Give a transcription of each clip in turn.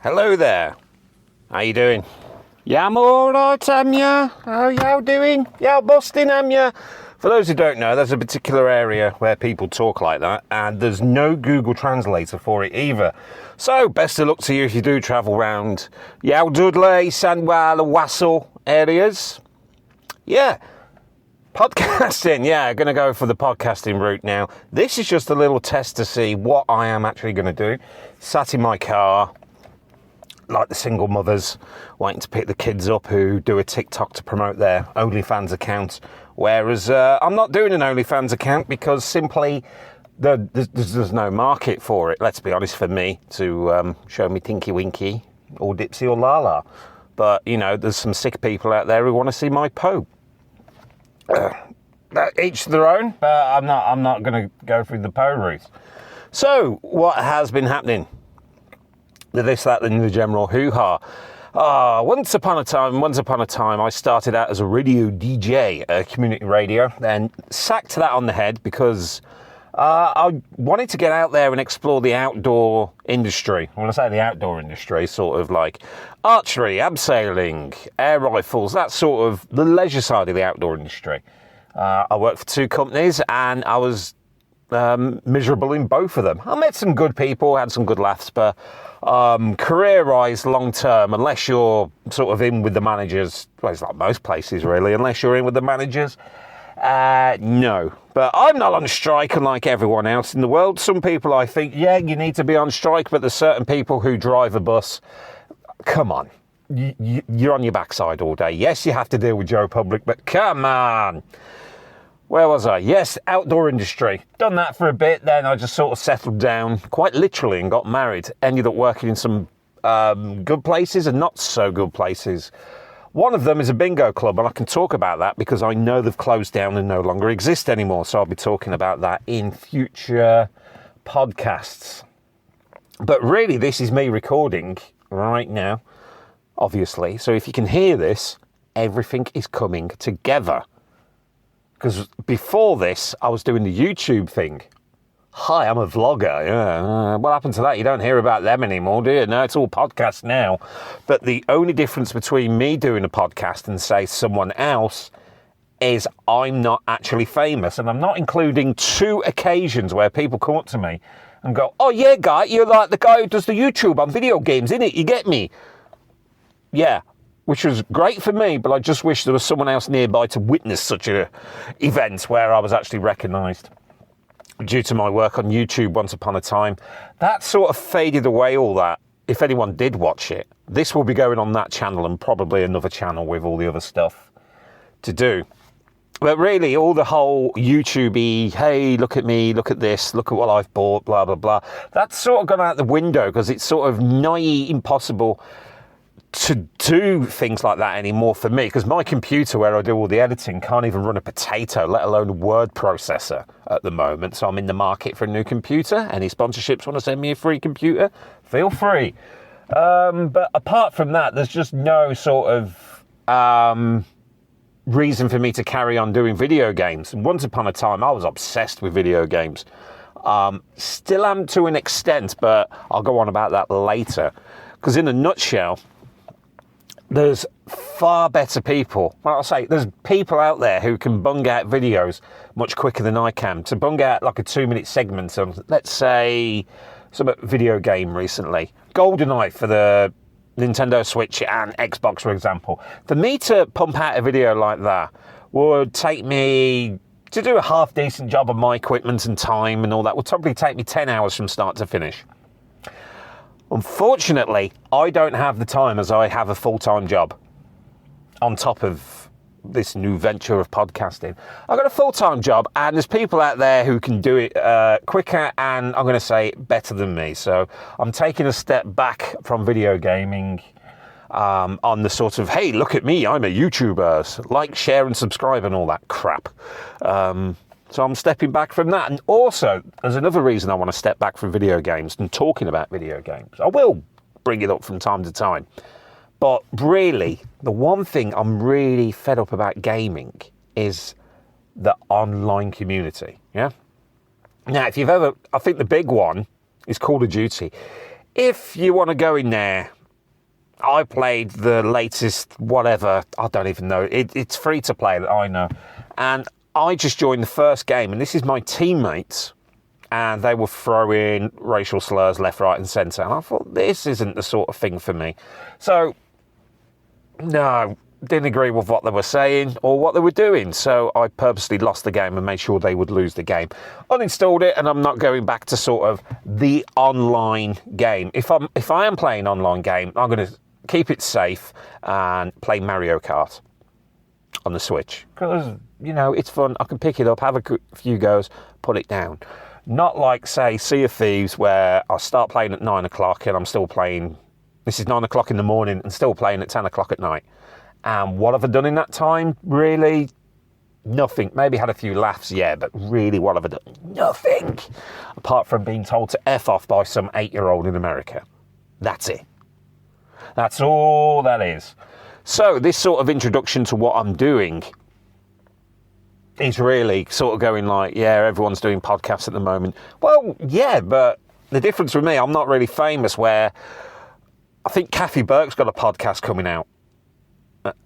Hello there. How you doing? Yeah, I'm alright, am ya? How y'all doing? Y'all busting, am ya? For those who don't know, there's a particular area where people talk like that, and there's no Google Translator for it either. So, best of luck to you if you do travel round Yao Dudley, Sandwell, and Wassel areas. Yeah. Podcasting, going to go for the podcasting route now. This is just a little test to see what I am actually going to do. Sat in my car, like the single mothers, waiting to pick the kids up who do a TikTok to promote their OnlyFans account. Whereas I'm not doing an OnlyFans account because simply there's no market for it, let's be honest, for me to show me Tinky Winky or Dipsy or Lala. But, you know, there's some sick people out there who want to see my Poe. Each their own, but I'm not going to go through the Poe route. So, what has been happening? This, that, and the general hoo-ha. Once upon a time, I started out as a radio DJ, community radio, then sacked that on the head because I wanted to get out there and explore the outdoor industry. When I say the outdoor industry, sort of like archery, abseiling, air rifles, that sort of the leisure side of the outdoor industry. I worked for 2 companies and I was miserable in both of them. I met some good people, had some good laughs, but career-wise, long-term, unless you're sort of in with the managers, well, it's like most places really, unless you're in with the managers, no. But I'm not on strike unlike everyone else in the world. Some people I think, yeah, you need to be on strike, but there's certain people who drive a bus. Come on. You're on your backside all day. Yes, you have to deal with Joe Public, but come on. Where was I? Yes, outdoor industry. Done that for a bit, then I just sort of settled down, quite literally, and got married. Ended up working in some good places and not so good places. One of them is a bingo club, and I can talk about that because I know they've closed down and no longer exist anymore. So I'll be talking about that in future podcasts. But really, this is me recording right now, obviously. So if you can hear this, everything is coming together. Because before this, I was doing the YouTube thing. Hi, I'm a vlogger. Yeah. What happened to that? You don't hear about them anymore, do you? No, it's all podcasts now. But the only difference between me doing a podcast and, say, someone else is I'm not actually famous. And I'm not including 2 occasions where people come up to me and go, oh, yeah, guy, you're like the guy who does the YouTube on video games, innit? You get me? Yeah. Which was great for me, but I just wish there was someone else nearby to witness such a event where I was actually recognised. Due to my work on YouTube once upon a time, that sort of faded away, all that. If anyone did watch it, this will be going on that channel and probably another channel with all the other stuff to do. But really, all the whole YouTube-y, hey, look at me, look at this, look at what I've bought, blah, blah, blah, that's sort of gone out the window because it's sort of nigh impossible to do things like that anymore for me, because my computer where I do all the editing can't even run a potato, let alone a word processor at the moment. So I'm in the market for a new computer. Any sponsorships want to send me a free computer? Feel free. But apart from that, there's just no sort of reason for me to carry on doing video games. And once upon a time, I was obsessed with video games. Still am to an extent, but I'll go on about that later. Because in a nutshell, there's far better people. Well, I'll say there's people out there who can bung out videos much quicker than I can. To bung out like a 2-minute segment of, let's say, some video game recently. GoldenEye for the Nintendo Switch and Xbox, for example. For me to pump out a video like that would take me, to do a half-decent job of my equipment and time and all that, would probably take me 10 hours from start to finish. Unfortunately, I don't have the time as I have a full-time job on top of this new venture of podcasting. I've got a full-time job and there's people out there who can do it quicker and I'm going to say better than me. So I'm taking a step back from video gaming on the sort of, hey, look at me, I'm a YouTuber, like, share and subscribe and all that crap. So I'm stepping back from that. And also, there's another reason I want to step back from video games and talking about video games. I will bring it up from time to time. But really, the one thing I'm really fed up about gaming is the online community, yeah? Now, if you've ever, I think the big one is Call of Duty. If you want to go in there I played the latest whatever, I don't even know. It's free to play that I know. And I just joined the first game, and this is my teammates, and they were throwing racial slurs left, right and centre. And I thought, this isn't the sort of thing for me. So, no, didn't agree with what they were saying or what they were doing. So I purposely lost the game and made sure they would lose the game. Uninstalled it, and I'm not going back to sort of the online game. If I am playing online game, I'm going to keep it safe and play Mario Kart on the Switch. Because, it's fun. I can pick it up, have a few goes, put it down. Not like, say, Sea of Thieves, where I start playing at 9 o'clock and I'm still playing. This is 9 o'clock in the morning and still playing at 10 o'clock at night. And what have I done in that time? Really, nothing. Maybe had a few laughs, yeah, but really, what have I done? Nothing. Apart from being told to F off by some 8-year-old in America. That's it. That's all that is. So this sort of introduction to what I'm doing is really sort of going like, yeah, everyone's doing podcasts at the moment. Well, yeah, but the difference with me, I'm not really famous, where I think Kathy Burke's got a podcast coming out.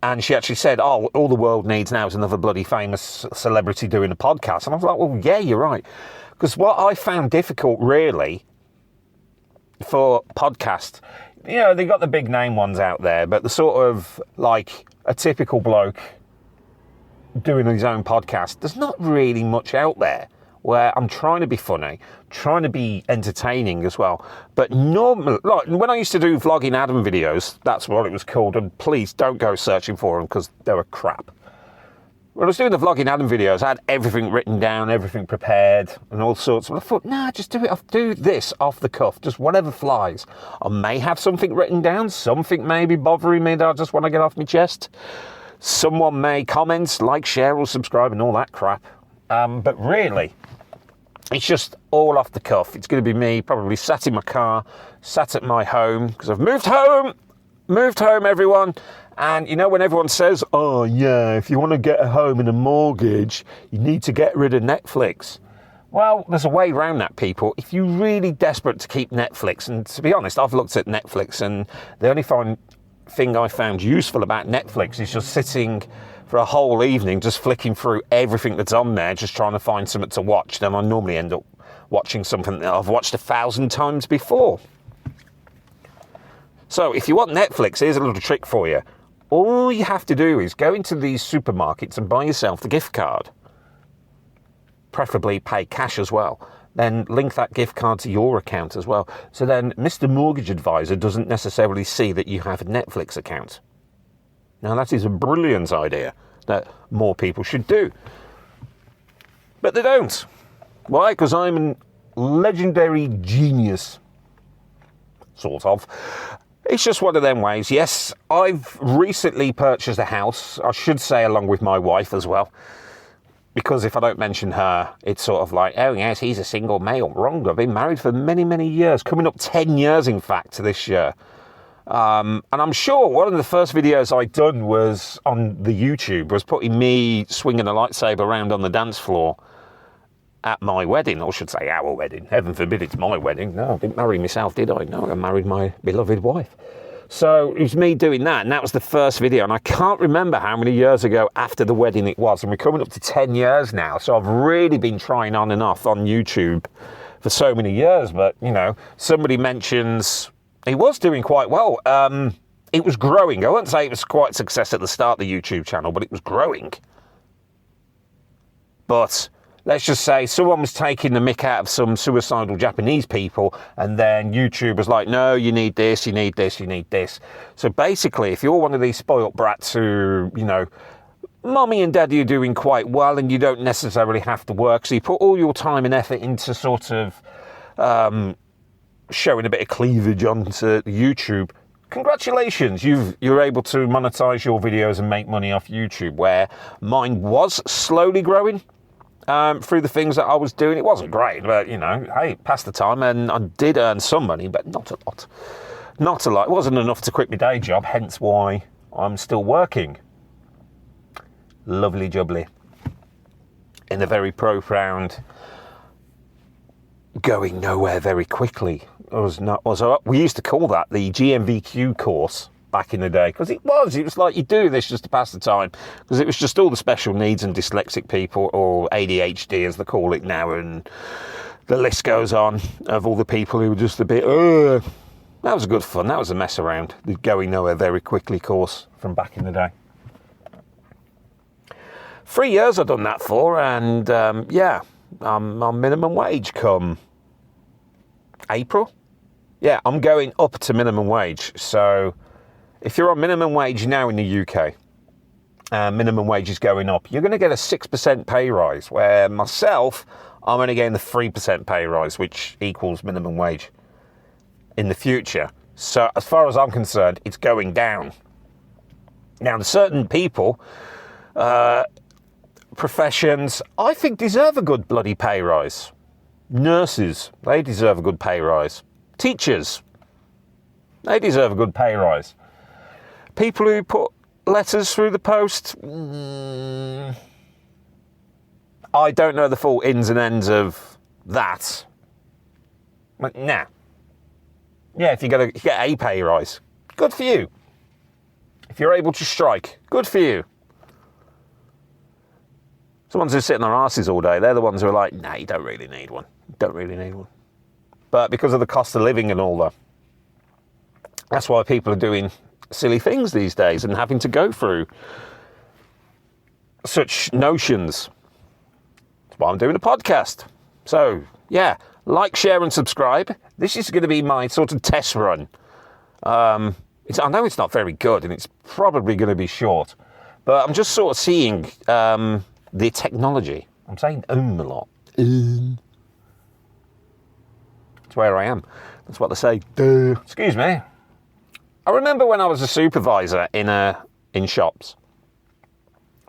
And she actually said, all the world needs now is another bloody famous celebrity doing a podcast. And I was like, well, yeah, you're right. Because what I found difficult, really, for podcasts, they got the big name ones out there, but the sort of, like, a typical bloke doing his own podcast, there's not really much out there where I'm trying to be funny, trying to be entertaining as well. But normally, like when I used to do Vlogging Adam videos, that's what it was called, and please don't go searching for them because they were crap. When I was doing the Vlogging Adam videos, I had everything written down, everything prepared, and all sorts. And I thought, just do this off the cuff, just whatever flies. I may have something written down, something may be bothering me that I just want to get off my chest. Someone may comment, like, share, or subscribe, and all that crap. But really, it's just all off the cuff. It's going to be me probably sat in my car, sat at my home, because I've moved home, everyone. And when everyone says, oh yeah, if you want to get a home and a mortgage, you need to get rid of Netflix. Well, there's a way around that, people. If you're really desperate to keep Netflix, and to be honest, I've looked at Netflix, and the only thing I found useful about Netflix is just sitting for a whole evening, just flicking through everything that's on there, just trying to find something to watch. Then I normally end up watching something that I've watched 1,000 times before. So if you want Netflix, here's a little trick for you. All you have to do is go into these supermarkets and buy yourself the gift card. Preferably pay cash as well. Then link that gift card to your account as well. So then Mr. Mortgage Advisor doesn't necessarily see that you have a Netflix account. Now that is a brilliant idea that more people should do. But they don't. Why? Because I'm a legendary genius. Sort of. It's just one of them ways. Yes, I've recently purchased a house. I should say along with my wife as well. Because if I don't mention her, it's sort of like, oh yes, he's a single male. Wrong, I've been married for many, many years. Coming up 10 years, in fact, this year. And I'm sure one of the first videos I'd done was on the YouTube, was putting me swinging a lightsaber around on the dance floor at my wedding, or I should say our wedding. Heaven forbid it's my wedding. No, I didn't marry myself, did I? No, I married my beloved wife. So it was me doing that, and that was the first video. And I can't remember how many years ago after the wedding it was. And we're coming up to 10 years now. So I've really been trying on and off on YouTube for so many years. But, somebody mentions he was doing quite well. It was growing. I wouldn't say it was quite a success at the start of the YouTube channel, but it was growing. But let's just say someone was taking the mick out of some suicidal Japanese people, and then YouTube was like, no, you need this, you need this, you need this. So basically, if you're one of these spoilt brats who, mommy and daddy are doing quite well and you don't necessarily have to work, so you put all your time and effort into sort of showing a bit of cleavage onto YouTube, congratulations, you're able to monetize your videos and make money off YouTube, where mine was slowly growing. Through the things that I was doing. It wasn't great, but, hey, passed the time, and I did earn some money, but not a lot. Not a lot. It wasn't enough to quit my day job, hence why I'm still working. Lovely jubbly. In a very profound, going nowhere very quickly. We used to call that the GMVQ course. back in the day, because it was like you do this just to pass the time, because it was just all the special needs and dyslexic people, or ADHD as they call it now, and the list goes on of all the people who were just a bit, that was good fun. That was a mess around. The going nowhere very quickly course from back in the day. 3 years I've done that for, and I'm on minimum wage come April. Yeah, I'm going up to minimum wage. So if you're on minimum wage now in the UK, minimum wage is going up, you're going to get a 6% pay rise, where myself, I'm only getting the 3% pay rise, which equals minimum wage in the future. So as far as I'm concerned, it's going down. Now, certain people, professions, I think deserve a good bloody pay rise. Nurses, they deserve a good pay rise. Teachers, they deserve a good pay rise. People who put letters through the post, I don't know the full ins and ends of that. But nah. Yeah, if you get a pay rise, good for you. If you're able to strike, good for you. The ones who sit on their asses all day, they're the ones who are like, nah, you don't really need one. Don't really need one. But because of the cost of living and all that, that's why people are doing silly things these days and having to go through such notions. That's why I'm doing a podcast. So, yeah, like, share and subscribe. This is going to be my sort of test run. I know it's not very good and it's probably going to be short, but I'm just sort of seeing the technology. I'm saying a lot. That's where I am. That's what they say. Duh. Excuse me. I remember when I was a supervisor in shops,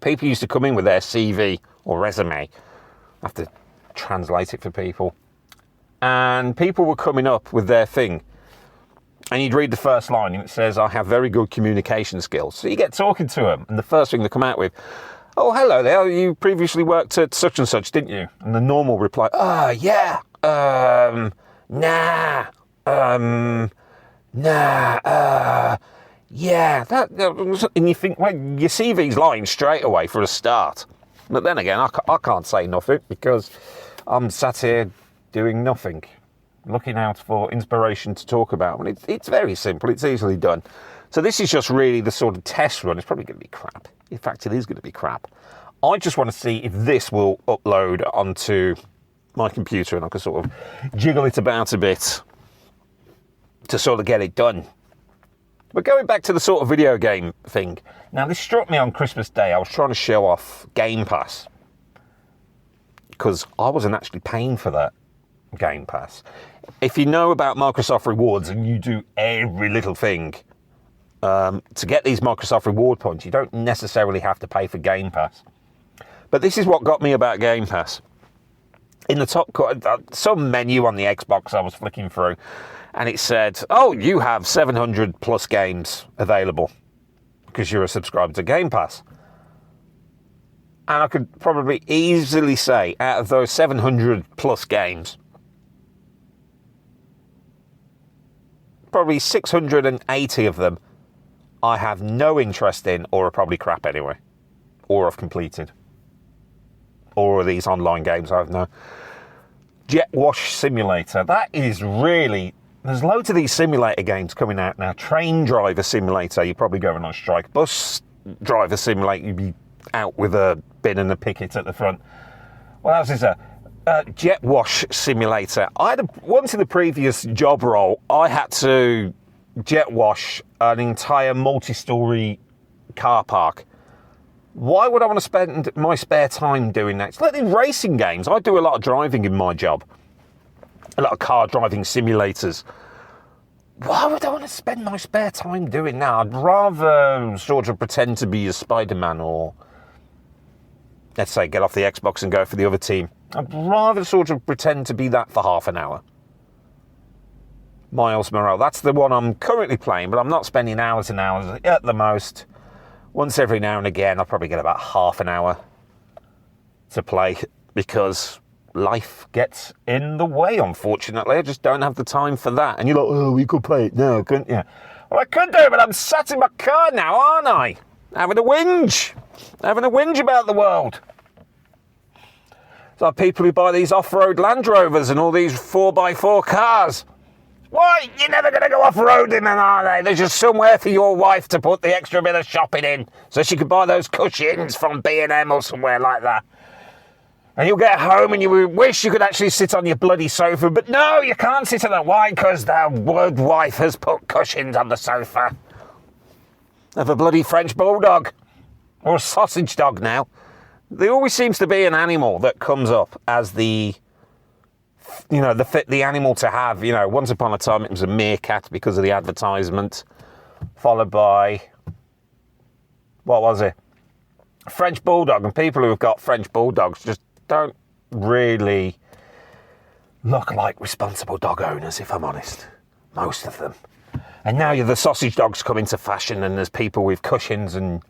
people used to come in with their CV or resume. I have to translate it for people. And people were coming up with their thing. And you'd read the first line and it says, I have very good communication skills. So you get talking to them, and the first thing they come out with, oh, hello there, you previously worked at such and such, didn't you? And the normal reply, yeah, yeah, that, and you think, well, your CV's lying straight away for a start. But then again, I can't say nothing because I'm sat here doing nothing, looking out for inspiration to talk about. And it's very simple. It's easily done. So this is just really the sort of test run. It's probably going to be crap. In fact, it is going to be crap. I just want to see if this will upload onto my computer and I can sort of jiggle it about a bit to sort of get it done. But going back to the sort of video game thing. Now, this struck me on Christmas Day. I was trying to show off Game Pass because I wasn't actually paying for that Game Pass. If you know about Microsoft Rewards and you do every little thing to get these Microsoft Reward points, you don't necessarily have to pay for Game Pass. But this is what got me about Game Pass. In the top, some menu on the Xbox I was flicking through, and it said, oh, you have 700 plus games available because you're a subscriber to Game Pass. And I could probably easily say, out of those 700 plus games, probably 680 of them I have no interest in, or are probably crap anyway, or I've completed. Or are these online games I have no. Jet Wash Simulator, that is really, there's loads of these simulator games coming out now. Train Driver Simulator, you're probably going on strike. Bus Driver Simulator, you'd be out with a bin and a picket at the front. What else is there? Jet Wash Simulator. Once in the previous job role, I had to jet wash an entire multi-storey car park. Why would I want to spend my spare time doing that? It's like in racing games. I do a lot of driving in my job. A lot of car driving simulators. Why would I want to spend my spare time doing that? I'd rather sort of pretend to be a Spider-Man, or let's say get off the Xbox and go for the other team. I'd rather sort of pretend to be that for half an hour. Miles Morales. That's the one I'm currently playing, but I'm not spending hours and hours at the most. Once every now and again, I'll probably get about half an hour to play because life gets in the way, unfortunately. I just don't have the time for that. And you're like, oh, we could play it now, couldn't you? Well, I could do, but I'm sat in my car now, aren't I? Having a whinge about the world. It's like people who buy these off-road Land Rovers and all these 4x4 cars. Why? You're never going to go off-roading then, are they? There's just somewhere for your wife to put the extra bit of shopping in so she could buy those cushions from B&M or somewhere like that. And you'll get home and you wish you could actually sit on your bloody sofa, but no, you can't sit on that. Why? Because the word wife has put cushions on the sofa. Of a bloody French bulldog. Or a sausage dog now. There always seems to be an animal that comes up as the animal to have. You know, once upon a time it was a meerkat because of the advertisement. Followed by, what was it? French bulldog. And people who have got French bulldogs just don't really look like responsible dog owners, if I'm honest. Most of them. And now the sausage dogs come into fashion, and there's people with cushions and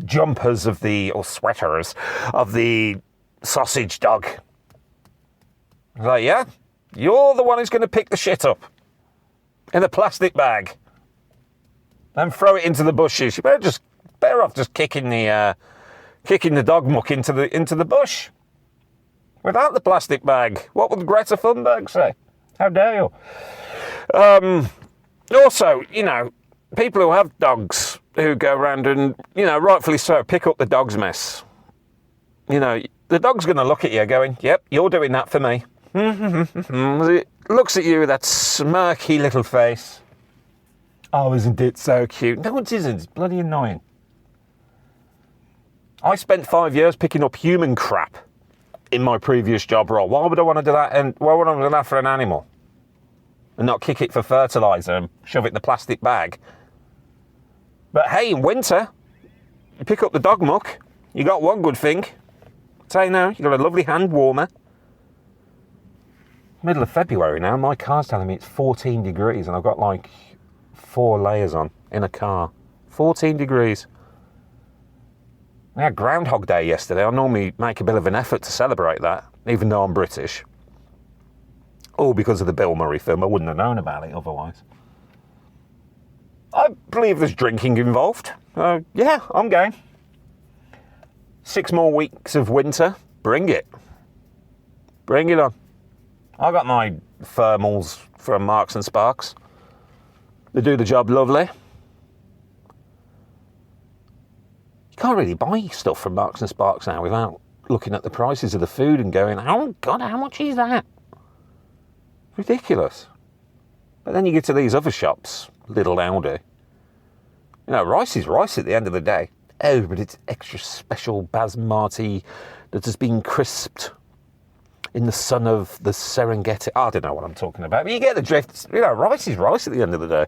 jumpers or sweaters of the sausage dog. Like, yeah, you're the one who's going to pick the shit up in a plastic bag and throw it into the bushes. You better off just kicking the dog muck into the bush. Without the plastic bag. What would Greta Thunberg say? How dare you? Also, people who have dogs who go around and, rightfully so, pick up the dog's mess. The dog's going to look at you going, yep, you're doing that for me. It looks at you with that smirky little face. Oh, isn't it so cute? No, it isn't. It's bloody annoying. I spent 5 years picking up human crap in my previous job role. Why would I want to do that? And why would I want to do that for an animal? And not kick it for fertiliser and shove it in the plastic bag. But hey, in winter, you pick up the dog muck. You got one good thing. Say now, you got a lovely hand warmer. Middle of February now, my car's telling me it's 14 degrees and I've got like 4 layers on in a car. 14 degrees. We had Groundhog Day yesterday. I normally make a bit of an effort to celebrate that, even though I'm British. All because of the Bill Murray film. I wouldn't have known about it otherwise. I believe there's drinking involved. Yeah, I'm game. 6 more weeks of winter. Bring it. Bring it on. I got my thermals from Marks and Sparks. They do the job lovely. You can't really buy stuff from Marks and Sparks now without looking at the prices of the food and going, oh God, how much is that? Ridiculous. But then you get to these other shops, Little Aldi. Rice is rice at the end of the day. Oh, but it's extra special basmati that has been crisped in the sun of the Serengeti. I don't know what I'm talking about, but you get the drift. Rice is rice at the end of the day.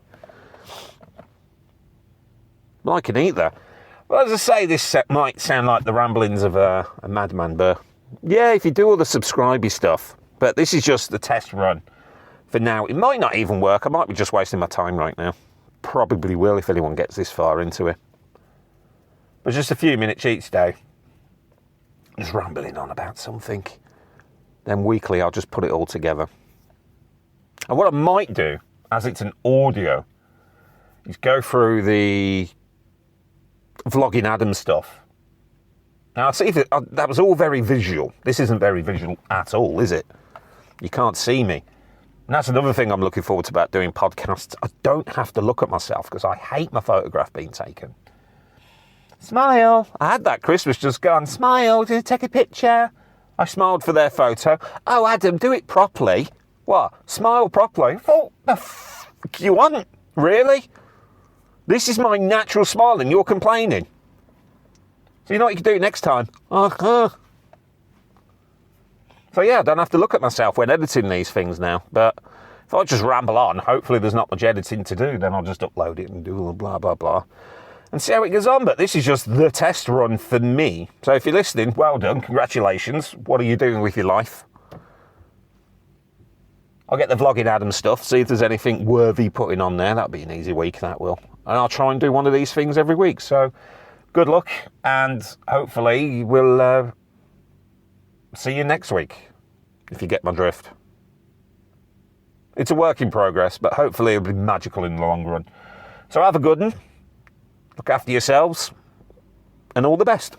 Well, I can eat that. Well, as I say, this might sound like the ramblings of a madman, but yeah, if you do all the subscribey stuff, but this is just the test run for now. It might not even work. I might be just wasting my time right now. Probably will if anyone gets this far into it. But just a few minutes each day, just rambling on about something. Then weekly, I'll just put it all together. And what I might do, as it's an audio, is go through the Vlogging Adam stuff. Now, see if that was all very visual. This isn't very visual at all, is it? You can't see me. And that's another thing I'm looking forward to about doing podcasts. I don't have to look at myself because I hate my photograph being taken. Smile. I had that Christmas just gone, smile, did you take a picture? I smiled for their photo. Oh, Adam, do it properly. What? Smile properly? What the f*** you want? Really? This is my natural smile and you're complaining. So you know what you can do next time? So yeah, I don't have to look at myself when editing these things now. But if I just ramble on, hopefully there's not much editing to do, then I'll just upload it and do blah, blah, blah. And see how it goes on. But this is just the test run for me. So if you're listening, well done, congratulations. What are you doing with your life? I'll get the Vlogging Adam stuff, see if there's anything worthy putting on there. That'll be an easy week, that will. And I'll try and do one of these things every week. So good luck, and hopefully we'll see you next week, if you get my drift. It's a work in progress, but hopefully it'll be magical in the long run. So have a good one. Look after yourselves. And all the best.